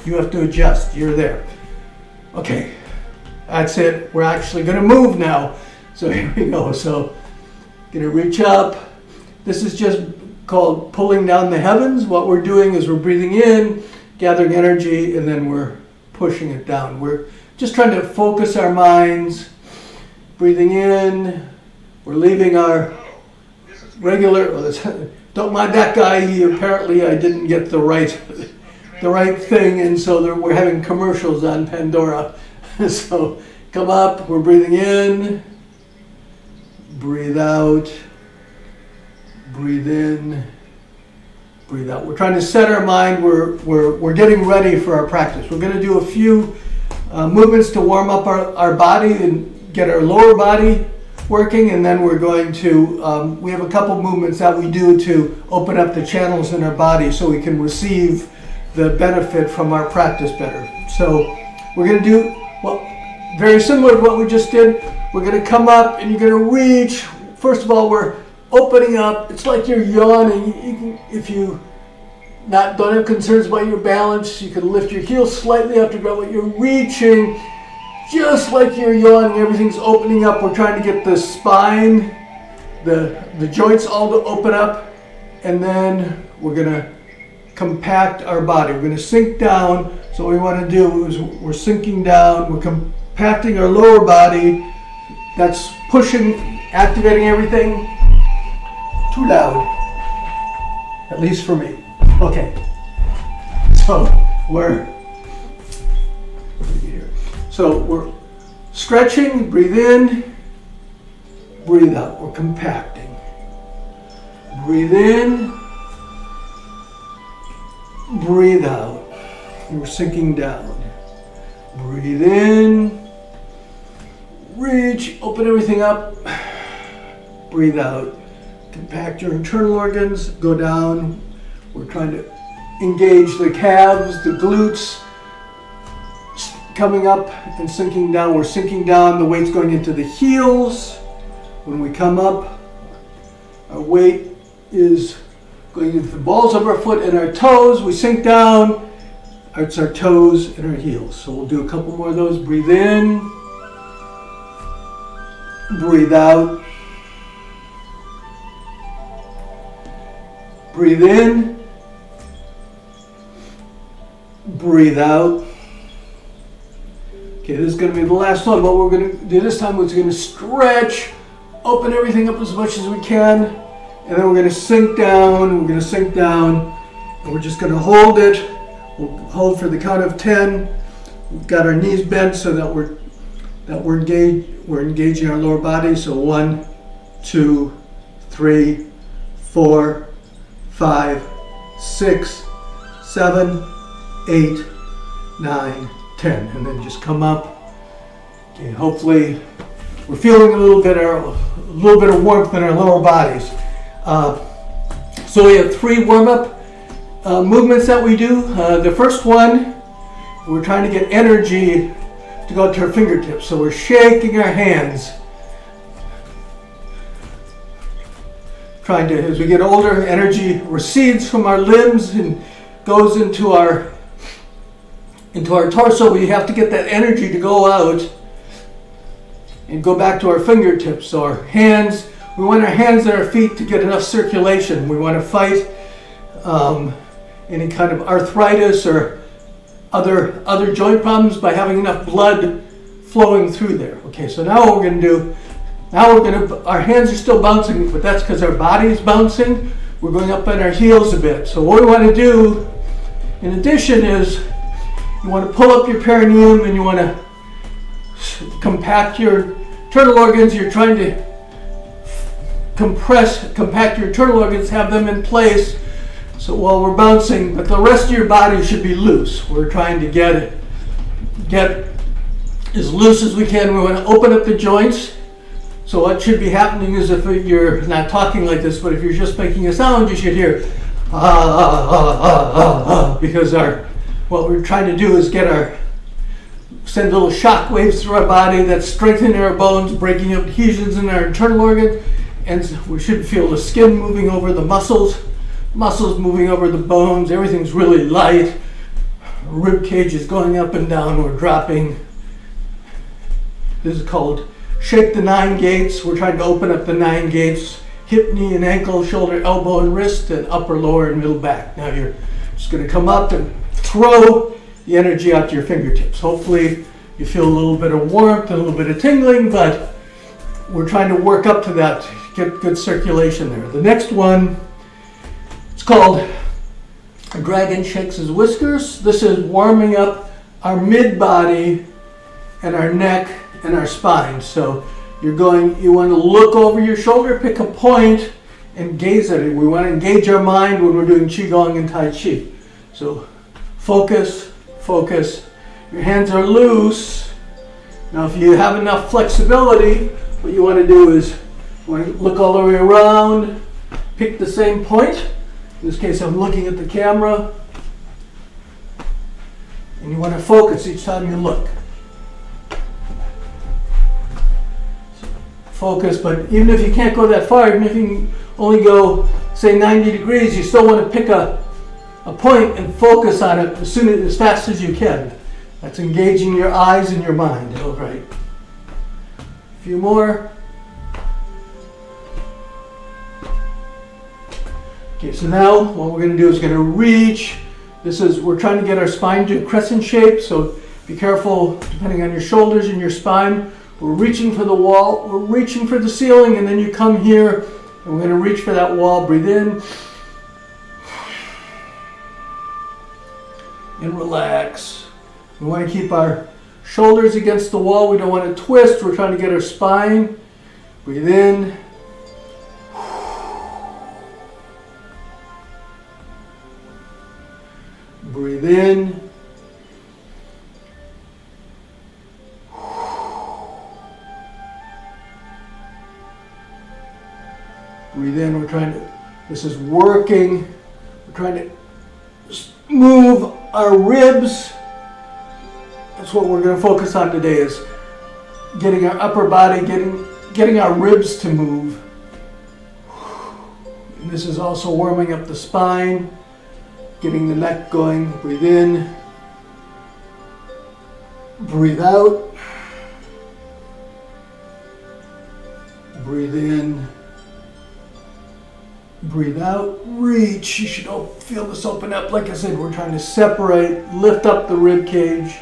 You have to adjust. You're there. Okay, that's it. We're actually going to move now. So here we go. So going to reach up. This is just called pulling down the heavens. What we're doing is we're breathing in, gathering energy, and then we're pushing it down. We're just trying to focus our minds. Breathing in. We're leaving our regular, don't mind that guy, apparently I didn't get the right thing, and so we're having commercials on Pandora. So come up, we're breathing in, breathe out, breathe in, breathe out. We're trying to set our mind, we're getting ready for our practice. We're going to do a few movements to warm up our body and get our lower body working, and then we're going to, we have a couple movements that we do to open up the channels in our body so we can receive the benefit from our practice better. So we're going to do, well, very similar to what we just did. We're going to come up and you're going to reach. First of all, we're opening up. It's like you're yawning. You can, if you don't have concerns about your balance, you can lift your heels slightly after but you're reaching. Just like you're yawning, everything's opening up. We're trying to get the spine, the joints all to open up, and then we're going to compact our body. We're going to sink down. So what we want to do is we're sinking down, we're compacting our lower body. That's pushing, activating everything. Too loud, at least for me. Okay, so we're stretching, breathe in, breathe out. We're compacting. Breathe in, breathe out. And we're sinking down. Breathe in, reach, open everything up. Breathe out. Compact your internal organs, go down. We're trying to engage the calves, the glutes. Coming up and sinking down. We're sinking down, the weight's going into the heels. When we come up, our weight is going into the balls of our foot and our toes. We sink down, it's our toes and our heels. So we'll do a couple more of those. Breathe in, breathe out. Breathe in, breathe out. Okay, this is going to be the last one. What we're going to do this time is we're going to stretch, open everything up as much as we can, and then we're going to sink down. We're going to sink down, and we're just going to hold it. We'll hold for the count of 10. We've got our knees bent so that we're engaging our lower body. So 1, 2, 3, 4, 5, 6, 7, 8, 9, 10, and then just come up. Okay, hopefully we're feeling a little bit of warmth in our lower bodies. So we have 3 warm-up movements that we do. The first one, we're trying to get energy to go to our fingertips. So we're shaking our hands. Trying to, as we get older, energy recedes from our limbs and goes into our torso. We have to get that energy to go out and go back to our fingertips. So our hands, we want our hands and our feet to get enough circulation. We want to fight any kind of arthritis or other joint problems by having enough blood flowing through there. Okay, so now what we're going to do, our hands are still bouncing, but that's because our body is bouncing. We're going up on our heels a bit. So what we want to do, in addition, is you want to pull up your perineum and you want to compact your internal organs. You're trying to compact your internal organs, have them in place. So while we're bouncing, but the rest of your body should be loose. We're trying to get as loose as we can. We want to open up the joints. So what should be happening is, if you're not talking like this, but if you're just making a sound, you should hear because what we're trying to do is send little shock waves through our body that's strengthening our bones, breaking up adhesions in our internal organs, and we should feel the skin moving over the muscles moving over the bones. Everything's really light, rib cage is going up and down, we're dropping. This is called shake the 9 gates. We're trying to open up the 9 gates. Hip, knee, and ankle, shoulder, elbow, and wrist, and upper, lower, and middle back. Now you're just going to come up and throw the energy out to your fingertips. Hopefully you feel a little bit of warmth and a little bit of tingling, but we're trying to work up to that, get good circulation there. The next one, it's called a dragon shakes his whiskers. This is warming up our mid-body and our neck and our spine. So you want to look over your shoulder, pick a point, and gaze at it. We want to engage our mind when we're doing Qigong and Tai Chi. So focus, focus. Your hands are loose. Now if you have enough flexibility, what you want to do is you want to look all the way around, pick the same point. In this case, I'm looking at the camera. And you want to focus each time you look. Focus, but even if you can't go that far, even if you can only go, say, 90 degrees, you still want to pick a point and focus on it as fast as you can. That's engaging your eyes and your mind. All right. A few more. Okay, so now what we're going to do is going to reach. We're trying to get our spine to a crescent shape, so be careful depending on your shoulders and your spine. We're reaching for the wall, we're reaching for the ceiling, and then you come here, and we're going to reach for that wall. Breathe in. And relax. We want to keep our shoulders against the wall. We don't want to twist. We're trying to get our spine. Breathe in. Breathe in. Breathe in. This is working. We're trying to move our ribs. That's what we're going to focus on today, is getting our upper body, getting our ribs to move. And this is also warming up the spine, getting the neck going. Breathe in. Breathe out. Breathe in. Breathe out, reach. You should feel this open up. Like I said, we're trying to separate, lift up the rib cage.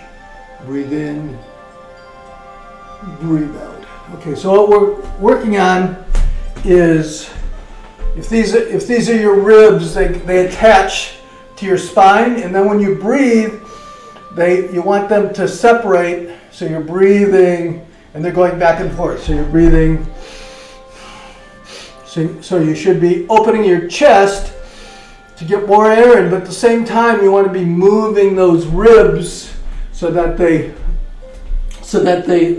Breathe in, breathe out. Okay, so what we're working on is, if these are your ribs, they attach to your spine, and then when you breathe, you want them to separate. So you're breathing, and they're going back and forth. So you're breathing. So you should be opening your chest to get more air in, but at the same time you want to be moving those ribs so that they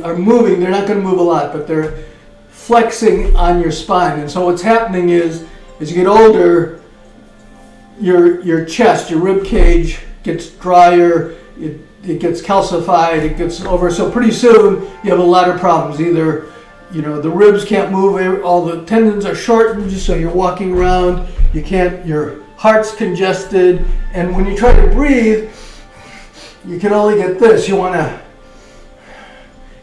are moving. They're not going to move a lot, but they're flexing on your spine. And so what's happening is, as you get older, your chest, your rib cage gets drier, it gets calcified, it gets over. So pretty soon you have a lot of problems. Either the ribs can't move, all the tendons are shortened, so you're walking around, your heart's congested, and when you try to breathe, you can only get this. You want to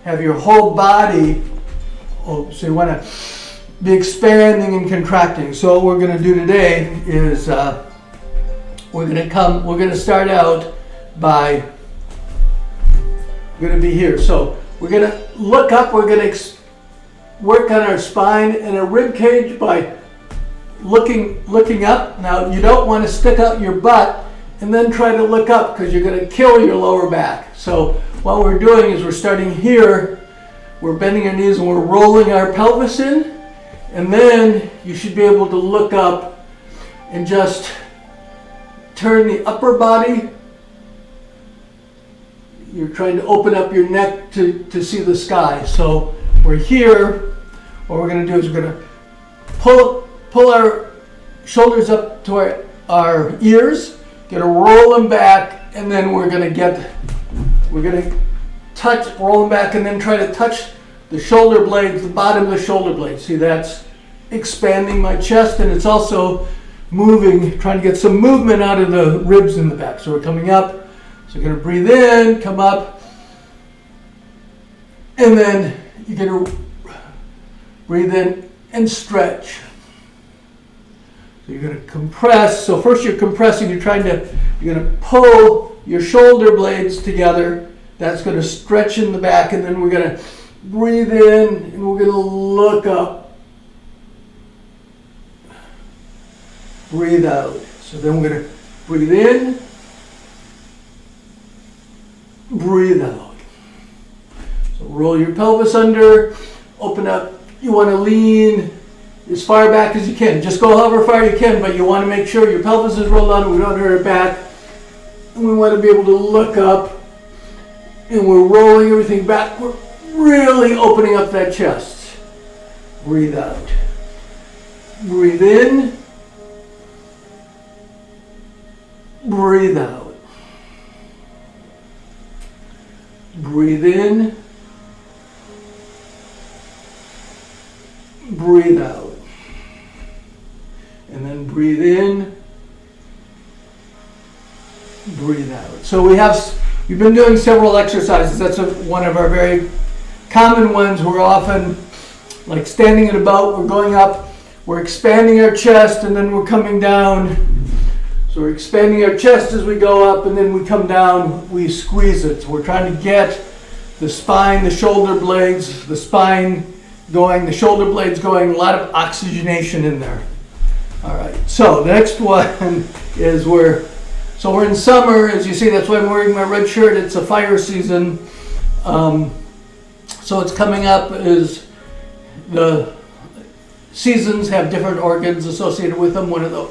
have your whole body, so you want to be expanding and contracting. So what we're going to do today is we're going to start out by, we're going to be here. So we're going to look up, we're going to work on our spine and our rib cage by looking up. Now you don't want to stick out your butt and then try to look up, because you're going to kill your lower back. So what we're doing is we're starting here, we're bending our knees and we're rolling our pelvis in, and then you should be able to look up and just turn the upper body. You're trying to open up your neck to see the sky. So we're here. What we're going to do is we're going to pull our shoulders up to our ears, going to roll them back, and then we're going to roll them back, and then try to touch the shoulder blades, the bottom of the shoulder blades. See, that's expanding my chest, and it's also moving, trying to get some movement out of the ribs in the back. So we're coming up, So you're going to breathe in, come up, and then you're going to breathe in and stretch. So you're going to compress. So first you're compressing, you're going to pull your shoulder blades together. That's going to stretch in the back, and then we're going to breathe in and we're going to look up. Breathe out. So then we're going to breathe in, breathe out. So roll your pelvis under, open up. You want to lean as far back as you can. Just go however far you can, but you want to make sure your pelvis is rolled under, we don't hurt our back. And we want to be able to look up, and we're rolling everything back. We're really opening up that chest. Breathe out. Breathe in. Breathe out. Breathe in. Breathe out. And then breathe in. Breathe out. So we've been doing several exercises. That's one of our very common ones. We're often like standing in a boat. We're going up. We're expanding our chest, and then we're coming down. So we're expanding our chest as we go up, and then we come down, we squeeze it. So we're trying to get the spine, the shoulder blades, the spine going, the shoulder blades going, a lot of oxygenation in there. All right, so the next one is we're in summer, as you see, that's why I'm wearing my red shirt. It's a fire season. So it's coming up is the seasons have different organs associated with them. One of the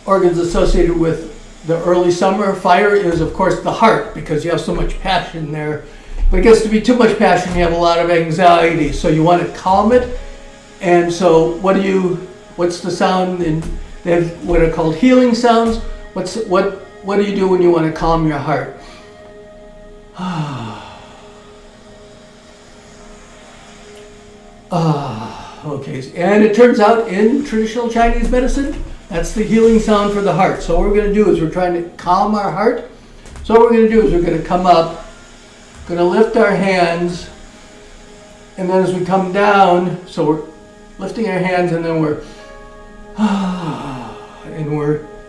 organs associated with the early summer fire is, of course, the heart, because you have so much passion there. But it gets to be too much passion, you have a lot of anxiety, so you want to calm it. And so what's the sound? And they have what are called healing sounds. What do you do when you want to calm your heart? Okay, and it turns out in traditional Chinese medicine, that's the healing sound for the heart. So what we're going to do is we're trying to calm our heart. So what we're going to do is we're going to come up, going to lift our hands, and then as we come down, so we're lifting our hands, and then we're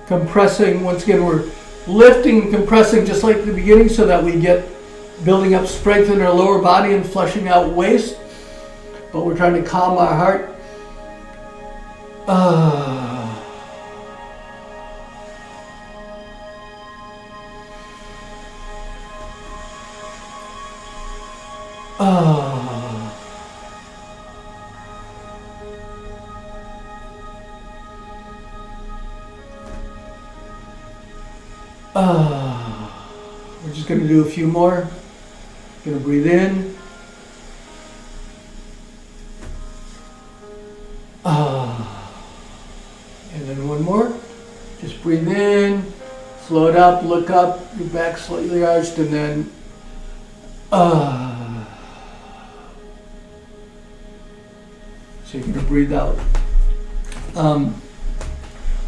compressing. Once again, we're lifting and compressing just like the beginning, so that we get building up strength in our lower body and flushing out waste. But we're trying to calm our heart. We're just going to do a few more. Going to breathe in. And then one more. Just breathe in, float up, look up, your back slightly arched, and then so you're going to breathe out.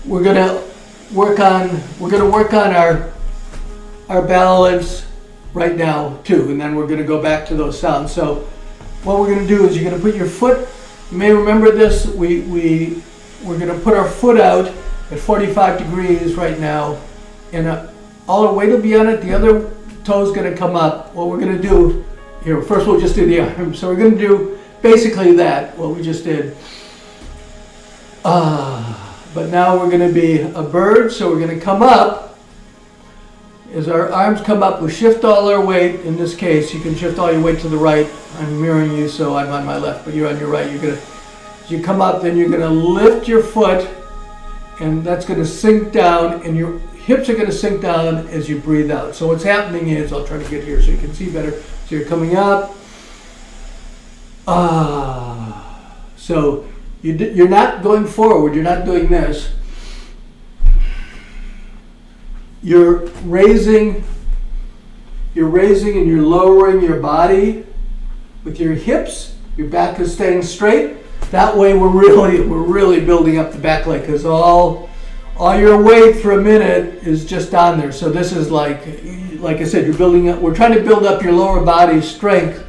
We're going to work on our balance right now too, and then we're going to go back to those sounds. So what we're going to do is you're going to put your foot. You may remember this. We're going to put our foot out at 45 degrees right now, and all our weight will be on it. The other toe's going to come up. What we're going to do here, first we'll just do the arm. So we're going to do basically that, what we just did. But now we're going to be a bird, so we're going to come up. As our arms come up, we shift all our weight. In this case, you can shift all your weight to the right. I'm mirroring you, so I'm on my left, but you're on your right. As you come up, then you're going to lift your foot, and that's going to sink down, and your hips are going to sink down as you breathe out. So what's happening is, I'll try to get here so you can see better. So you're coming up. So you're not going forward. You're not doing this. You're raising and you're lowering your body with your hips. Your back is staying straight. That way we're really building up the back leg, because all your weight for a minute is just on there. So this is like like I said, you're building up. We're trying to build up your lower body strength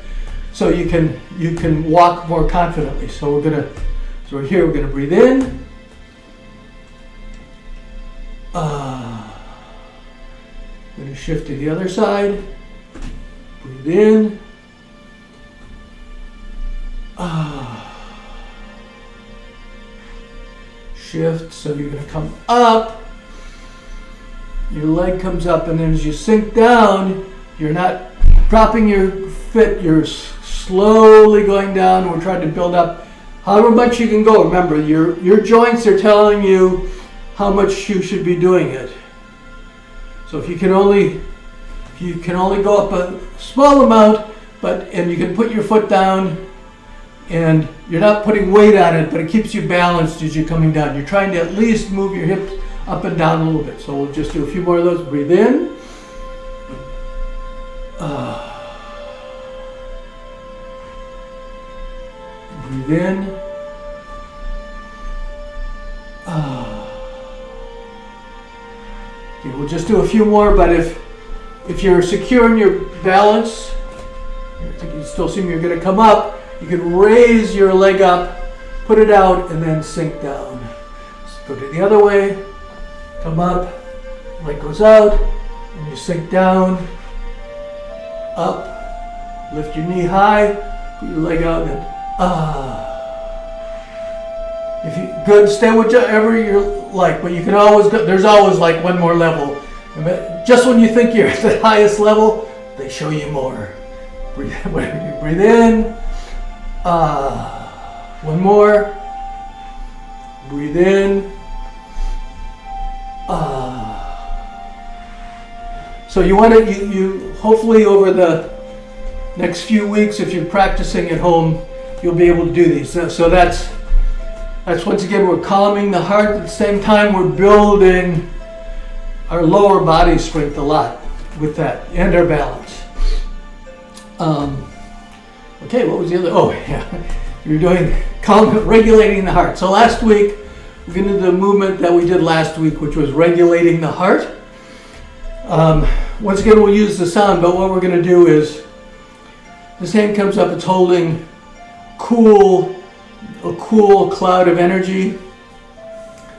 so you can walk more confidently. So we're here. We're gonna breathe in. Going to shift to the other side. Breathe in. Shift. So you're going to come up. Your leg comes up, and then as you sink down, you're not dropping your foot. You're slowly going down. We're trying to build up however much you can go. Remember, your joints are telling you how much you should be doing it. So if you can only go up a small amount, and you can put your foot down, and you're not putting weight on it, but it keeps you balanced as you're coming down. You're trying to at least move your hips up and down a little bit. So we'll just do a few more of those. Breathe in. Breathe in. Okay, we'll just do a few more, but if you're secure in your balance, I think you still see me, you're going to come up, you can raise your leg up, put it out, and then sink down. So go to the other way, come up, leg goes out, and you sink down, up, lift your knee high, put your leg out, and If you good, stay whichever you like, but you can always go. There's always like one more level. Just when you think you're at the highest level, they show you more. Breathe in. One more. Breathe in. So you want to you hopefully over the next few weeks, if you're practicing at home, you'll be able to do these. So that's once again, we're calming the heart. At the same time, we're building our lower body strength a lot with that, and our balance. Okay, what was the other? Oh, yeah. You're doing regulating the heart. So last week, we're going to do the movement that we did last week, which was regulating the heart. Once again, we'll use the sound, but what we're going to do is, this hand comes up, it's holding a cool cloud of energy.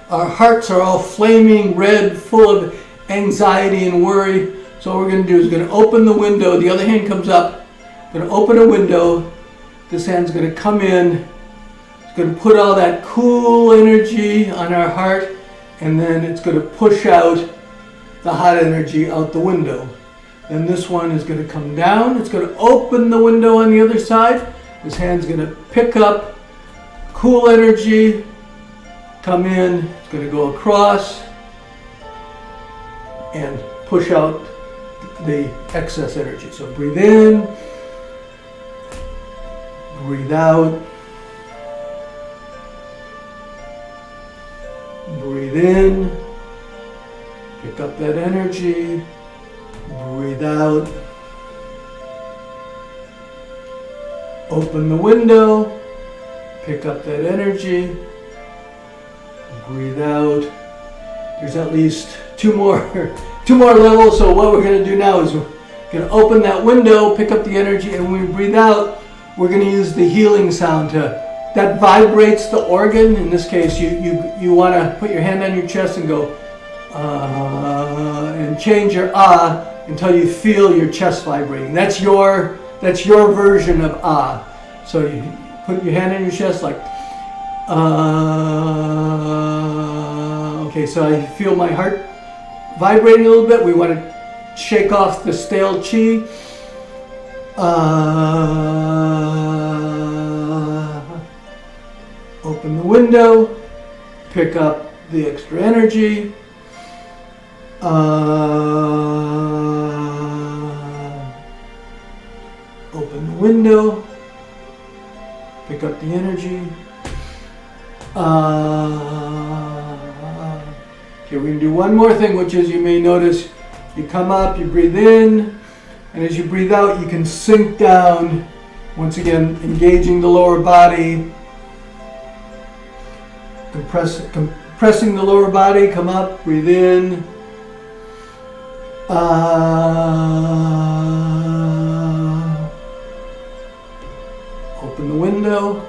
Our hearts are all flaming red, full of anxiety and worry. So what we're going to do is going to open the window. The other hand comes up, going to open a window. This hand's going to come in. It's going to put all that cool energy on our heart, and then it's going to push out the hot energy out the window. Then this one is going to come down. It's going to open the window on the other side. This hand's going to pick up cool energy, come in, it's going to go across and push out the excess energy. So breathe in, breathe out, breathe in, pick up that energy, breathe out, open the window, pick up that energy, breathe out. There's at least two more levels. So what we're going to do now is we're going to open that window, pick up the energy, and when we breathe out, we're going to use the healing sound that vibrates the organ. In this case, you want to put your hand on your chest and go and change your until you feel your chest vibrating. That's your version of So you put your hand on your chest like, okay, so I feel my heart vibrating a little bit. We want to shake off the stale chi. Open the window, pick up the extra energy. Open the window, pick up the energy. Okay, we're going to do one more thing, which is, you may notice, you come up, you breathe in, and as you breathe out, you can sink down, once again, engaging the lower body, compressing the lower body, come up, breathe in, Open the window.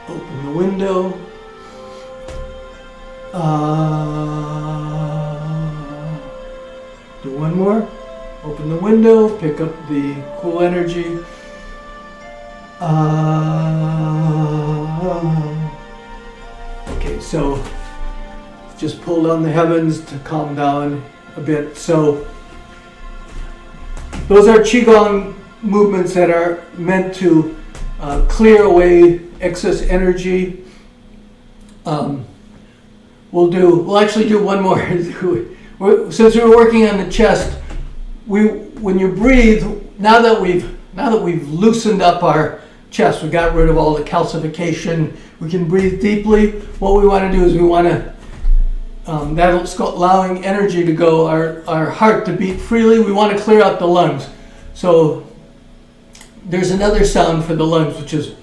Open the window. Do one more. Open the window, pick up the cool energy. Okay, so just pull down the heavens to calm down a bit. So those are Qigong movements that are meant to clear away excess energy. We'll actually do one more. Since we're working on the chest, when you breathe, now that we've loosened up our chest, we got rid of all the calcification, we can breathe deeply. What we want to do is that's allowing energy to go, our heart to beat freely. We want to clear out the lungs. So there's another sound for the lungs, which is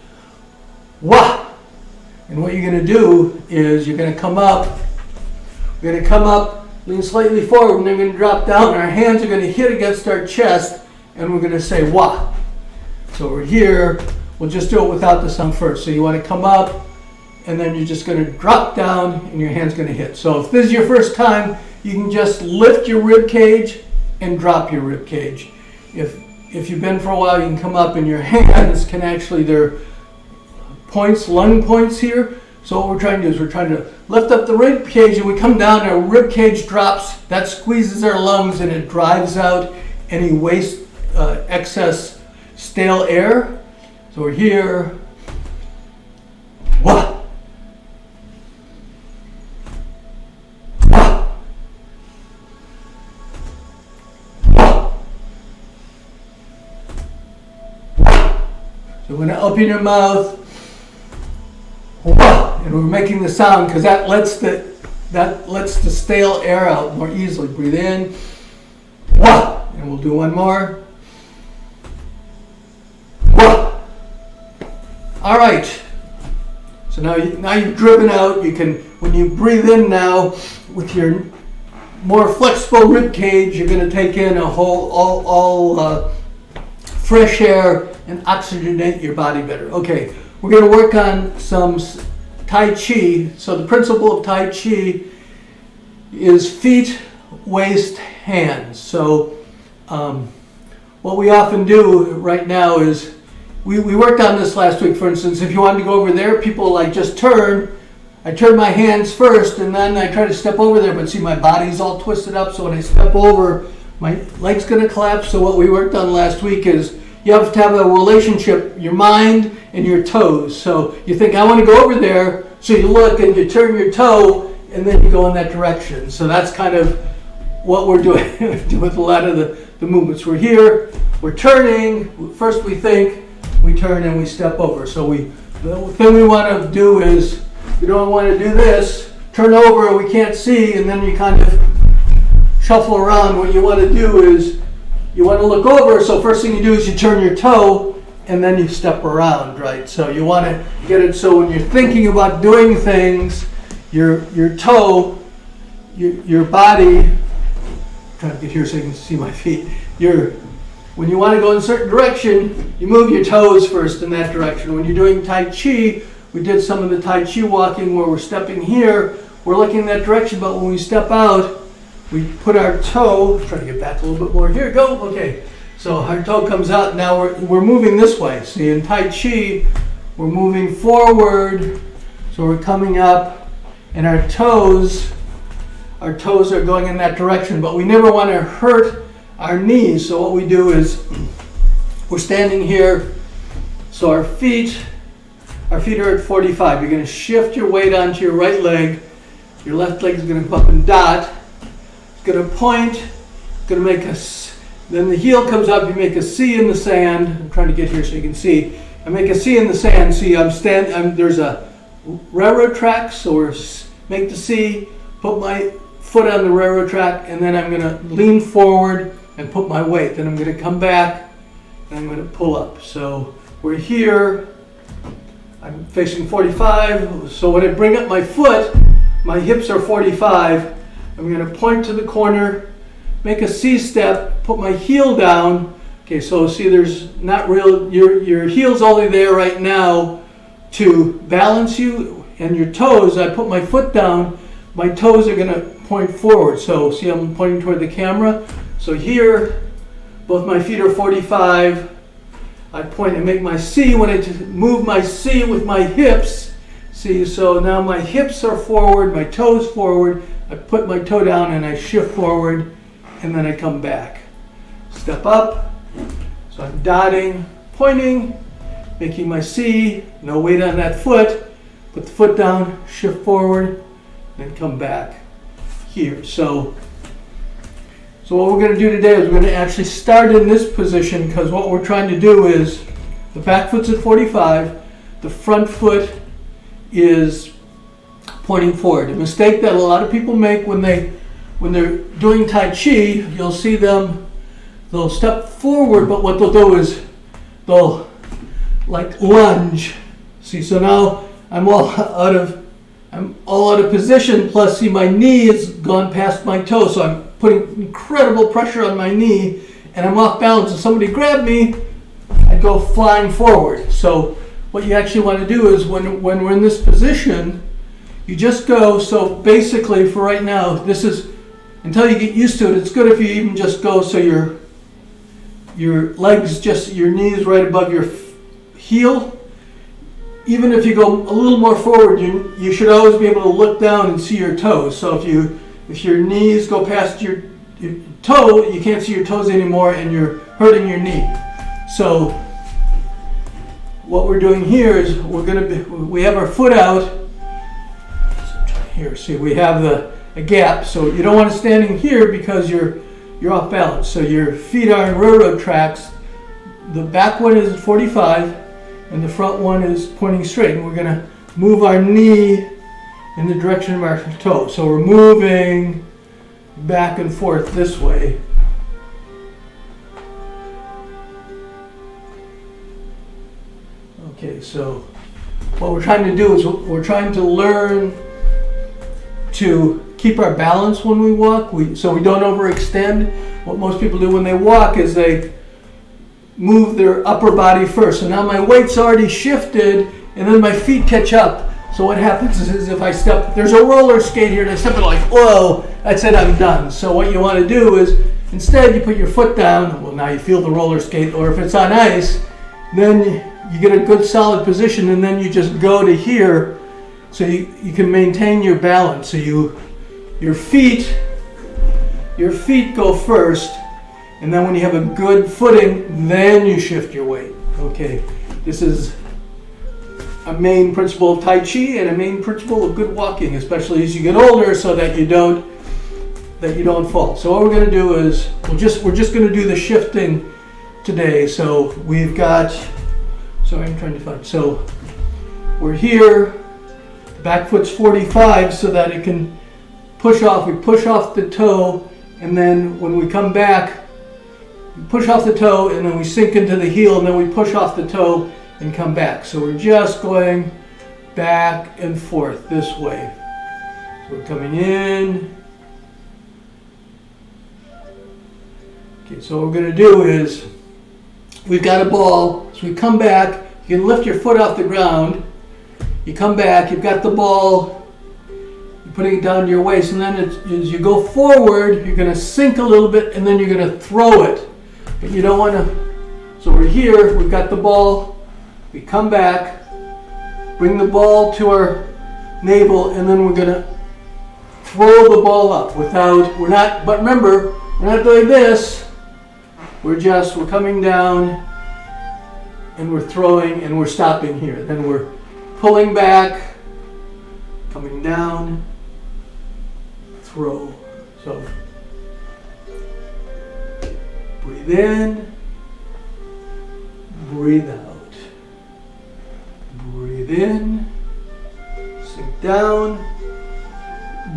wah. And what you're going to do is you're going to come up, lean slightly forward, and then we're going to drop down. Our hands are going to hit against our chest, and we're going to say wah. So we're here. We'll just do it without the sound first. So you want to come up, and then you're just going to drop down, and your hand's going to hit. So if this is your first time, you can just lift your rib cage and drop your rib cage. If you've been for a while, you can come up, and your hands can actually, they're points, lung points here. So what we're trying to do is we're trying to lift up the rib cage, and we come down, and our rib cage drops. That squeezes our lungs, and it drives out any waste, excess, stale air. So we're here. Wah! Wah! Wah! So we're going to open your mouth. Wah! And we're making the sound because that lets the stale air out more easily. Breathe in. Wah! And we'll do one more. Wah! All right. So now you've driven out. You can, when you breathe in now with your more flexible rib cage, you're going to take in a whole fresh air and oxygenate your body better. Okay, we're going to work on some Tai Chi. So the principle of Tai Chi is feet, waist, hands. So what we often do right now is we worked on this last week. For instance, if you wanted to go over there, people like just turn. I turn my hands first, and then I try to step over there, but see, my body's all twisted up, so when I step over, my leg's going to collapse. So what we worked on last week is you have to have a relationship, your mind and your toes. So you think, I want to go over there, so you look and you turn your toe, and then you go in that direction. So that's kind of what we're doing with a lot of the movements. We're here, we're turning, first we think, we turn and we step over. So the thing we want to do is, we don't want to do this, turn over, we can't see, and then you kind of shuffle around. What you want to do is, you want to look over, so first thing you do is you turn your toe, and then you step around, right? So you want to get it so when you're thinking about doing things, your toe, your body, I'm trying to get here so you can see my feet, when you want to go in a certain direction, you move your toes first in that direction. When you're doing Tai Chi, we did some of the Tai Chi walking where we're stepping here, we're looking in that direction, but when we step out, we put our toe, try to get back a little bit more, here we go, okay. So our toe comes out, now we're moving this way. See, in Tai Chi, we're moving forward, so we're coming up, and our toes are going in that direction, but we never want to hurt our knees. So what we do is, we're standing here, so our feet are at 45. You're going to shift your weight onto your right leg, your left leg is going to come up and dot, it's going to point, it's going to make a, then the heel comes up, you make a C in the sand. I'm trying to get here so you can see. I make a C in the sand. See, there's a railroad track, so we're make the C, put my foot on the railroad track, and then I'm going to lean forward and put my weight. Then I'm going to come back, and I'm going to pull up. So we're here, I'm facing 45, so when I bring up my foot, my hips are 45. I'm going to point to the corner, make a C-step, put my heel down. Okay, so see there's not real, your heel's only there right now to balance you, and your toes, I put my foot down, my toes are going to point forward. So see I'm pointing toward the camera. So here, both my feet are 45. I point and make my C when I move my C with my hips. See, so now my hips are forward, my toes forward. I put my toe down and I shift forward, and then I come back. Step up. So I'm dotting, pointing, making my C, no weight on that foot. Put the foot down, shift forward, then come back here. So what we're going to do today is we're going to actually start in this position, because what we're trying to do is the back foot's at 45, the front foot is pointing forward. A mistake that a lot of people make when they're doing Tai Chi, you'll see them, they'll step forward, but what they'll do is they'll like lunge. See, so now I'm all out of position, plus see my knee has gone past my toe, so I'm putting incredible pressure on my knee, and I'm off balance. If somebody grabbed me, I'd go flying forward. So what you actually want to do is when we're in this position, you just go, so basically for right now, this is, until you get used to it, it's good if you even just go so your legs, just your knees right above your heel. Even if you go a little more forward, you should always be able to look down and see your toes. So if your knees go past your toe, you can't see your toes anymore and you're hurting your knee. So what we're doing here is we have our foot out. Here, see, we have a gap. So you don't want to stand in here because you're off balance. So your feet are in railroad tracks. The back one is 45 and the front one is pointing straight. And we're going to move our knee in the direction of our toe. So we're moving back and forth this way. Okay, so what we're trying to do is we're trying to learn to keep our balance when we walk, so we don't overextend. What most people do when they walk is they move their upper body first. So now my weight's already shifted, and then my feet catch up. So what happens is if I step, there's a roller skate here, and I step it like, whoa, that's it, I'm done. So what you want to do is, instead you put your foot down, well now you feel the roller skate, or if it's on ice, then you get a good solid position, and then you just go to here, so you can maintain your balance. So your feet go first, and then when you have a good footing, then you shift your weight. Okay, this is a main principle of Tai Chi and a main principle of good walking, especially as you get older, so that you don't fall. So what we're going to do is we're just going to do the shifting today. So we've got, sorry, I'm trying to find. So we're here. The back foot's 45, so that it can push off. We push off the toe, and then when we come back, we push off the toe, and then we sink into the heel, and then we push off the toe and come back. So we're just going back and forth this way. So we're coming in. Okay, so what we're going to do is, we've got a ball, so we come back, you can lift your foot off the ground, you come back, you've got the ball, you're putting it down to your waist, and then as you go forward, you're going to sink a little bit, and then you're going to throw it. But you don't want to, so we're here, we've got the ball, we come back, bring the ball to our navel, and then we're going to throw the ball up but remember, we're not doing this, we're coming down, and we're throwing, and we're stopping here. Then we're pulling back, coming down, throw. So breathe in, breathe out. Breathe in, sink down,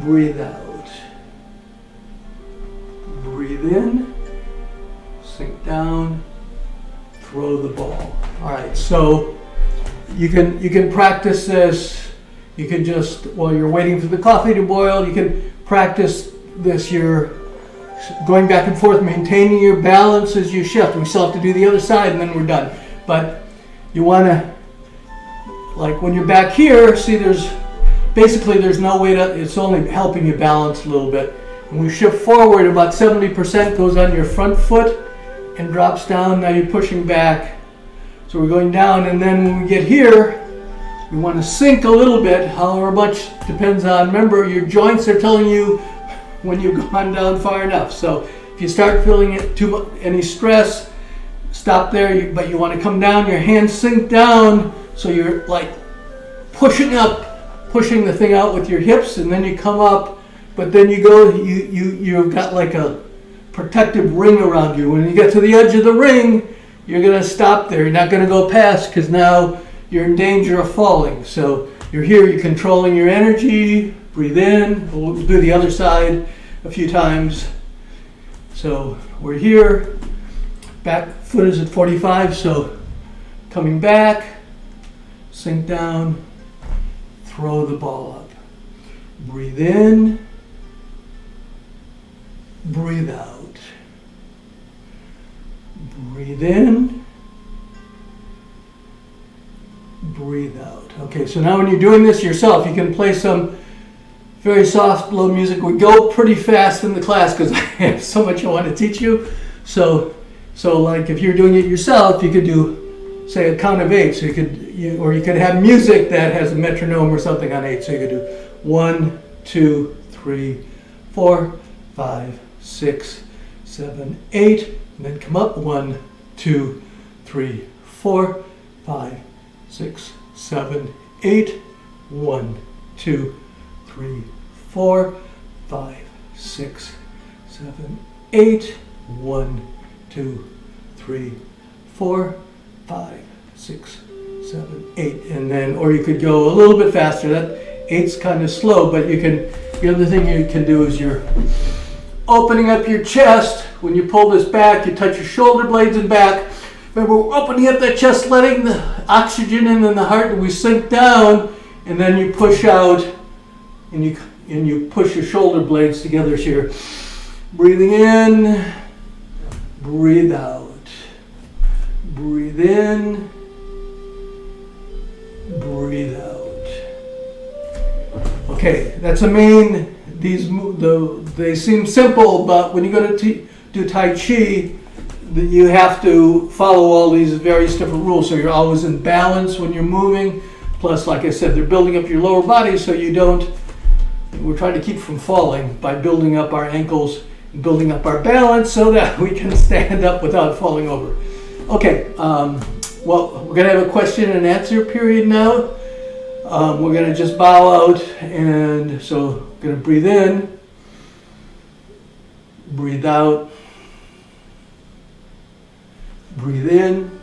breathe out. Breathe in, sink down, throw the ball. All right, so You can practice this. You can just, while you're waiting for the coffee to boil, you can practice this. You're going back and forth, maintaining your balance as you shift. We still have to do the other side and then we're done. But you want to, like when you're back here, see there's no weight up. It's only helping you balance a little bit. When we shift forward, about 70% goes on your front foot and drops down. Now you're pushing back. So we're going down, and then when we get here, we want to sink a little bit, however much depends on, remember your joints are telling you when you've gone down far enough. So if you start feeling it too much, any stress, stop there, but you want to come down, your hands sink down, so you're like pushing up, pushing the thing out with your hips, and then you come up, but then you go, you've got like a protective ring around you. When you get to the edge of the ring, you're going to stop there. You're not going to go past because now you're in danger of falling. So you're here, you're controlling your energy. Breathe in. We'll do the other side a few times. So we're here. Back foot is at 45. So coming back, sink down, throw the ball up. Breathe in. Breathe out. Breathe in, breathe out. Okay, so now when you're doing this yourself, you can play some very soft, low music. We go pretty fast in the class because I have so much I want to teach you. So like if you're doing it yourself, you could do, say, a count of 8. So you could have music that has a metronome or something on 8. So you could do 1, 2, 3, 4, 5, 6, 7, 8. And then come up 1, 2, 3, 4, 5, 6, 7, 8. 1, 2, 3, 4, 5, 6, 7, 8. 1, 2, 3, 4, 5, 6, 7, 8. And then, or you could go a little bit faster. That 8's kind of slow, but you can, the other thing you can do is you're opening up your chest. When you pull this back, you touch your shoulder blades and back. Remember, we're opening up that chest, letting the oxygen in the heart, and we sink down, and then you push out, and you push your shoulder blades together. So you're breathing in, breathe out. Breathe in, breathe out. Okay, that's the main. They seem simple, but when you go to do Tai Chi, you have to follow all these various different rules. So you're always in balance when you're moving. Plus, like I said, they're building up your lower body so you don't, we're trying to keep from falling by building up our ankles, building up our balance so that we can stand up without falling over. Okay, well, we're going to have a question and answer period now. We're going to just bow out, and so we're going to breathe in, breathe out, breathe in,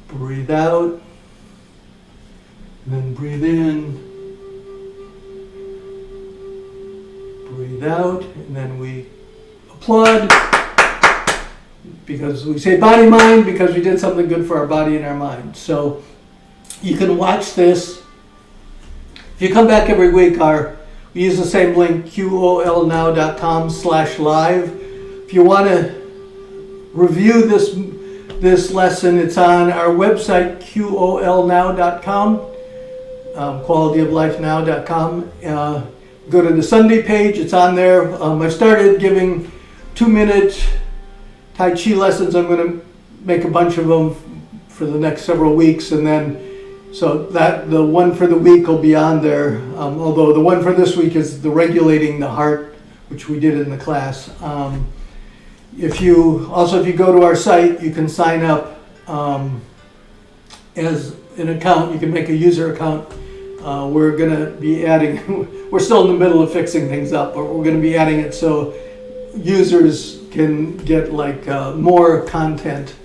breathe out, and then breathe in, breathe out, and then we applaud because we say body mind because we did something good for our body and our mind. So you can watch this. If you come back every week, we use the same link, qolnow.com/live. If you want to review this lesson, it's on our website, qolnow.com, qualityoflifenow.com. Go to the Sunday page, it's on there. I started giving 2-minute Tai Chi lessons. I'm going to make a bunch of them for the next several weeks, and then so that the one for the week will be on there. Although the one for this week is the regulating the heart, which we did in the class. If you go to our site, you can sign up as an account. You can make a user account. We're going to be adding. We're still in the middle of fixing things up, but we're going to be adding it so users can get more content.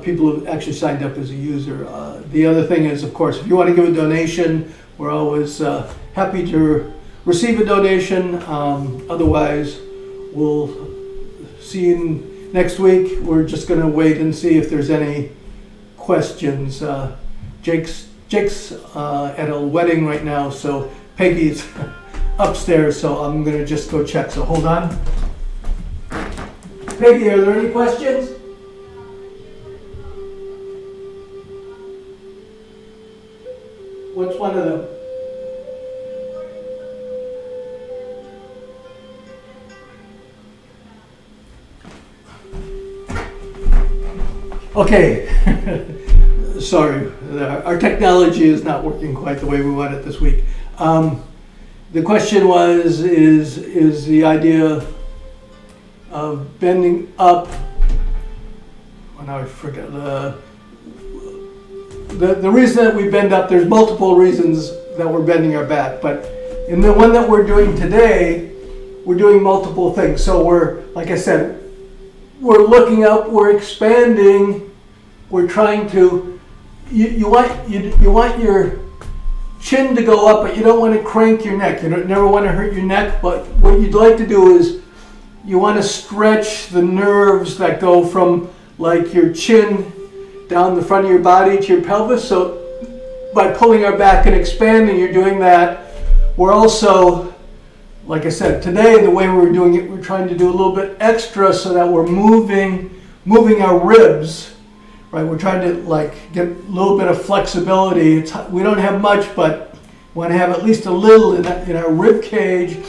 People who actually signed up as a user. The other thing is, of course, if you want to give a donation, we're always happy to receive a donation. Otherwise, we'll see you next week. We're just going to wait and see if there's any questions. Jake's at a wedding right now, so Peggy's upstairs, so I'm going to just go check. So hold on. Peggy, are there any questions? What's one of them? Okay. Sorry, our technology is not working quite the way we want it this week. The question was, is the idea of bending up, well, now I forget, the reason that we bend up, there's multiple reasons that we're bending our back, but in the one that we're doing today, we're doing multiple things. So we're, like I said, we're looking up, we're expanding, we're trying to, you want your chin to go up, but you don't want to crank your neck. You never want to hurt your neck, but what you'd like to do is you want to stretch the nerves that go from like your chin down the front of your body to your pelvis. So by pulling our back and expanding, you're doing that. We're also, like I said, today the way we're doing it, we're trying to do a little bit extra so that we're moving our ribs. Right, we're trying to like get a little bit of flexibility. We don't have much, but we want to have at least a little in our rib cage,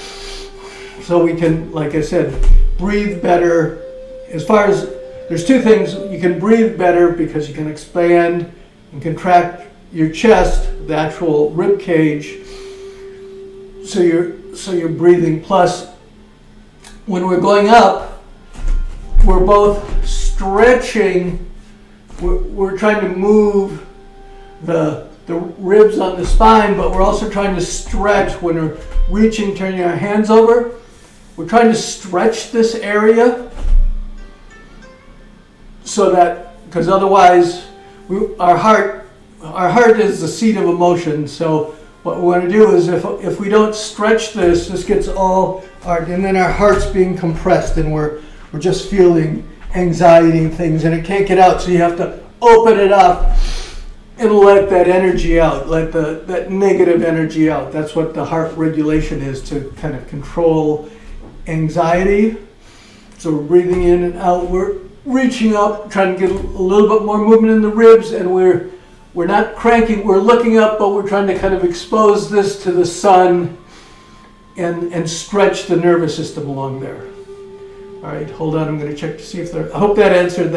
so we can, like I said, breathe better. As far as, there's two things: you can breathe better because you can expand and contract your chest, the actual rib cage. So you're breathing. Plus, when we're going up, we're both stretching. We're trying to move the ribs on the spine, but we're also trying to stretch when we're reaching, turning our hands over. We're trying to stretch this area so that, because otherwise our heart is the seat of emotion. So what we want to do is if we don't stretch this gets all and then our heart's being compressed and we're just feeling anxiety and things, and it can't get out, so you have to open it up and let that energy out, let that negative energy out. That's what the heart regulation is, to kind of control anxiety. So we're breathing in and out, we're reaching up, trying to get a little bit more movement in the ribs, and we're not cranking, we're looking up, but we're trying to kind of expose this to the sun and stretch the nervous system along there. All right, hold on, I'm going to check to see if I hope that answered that.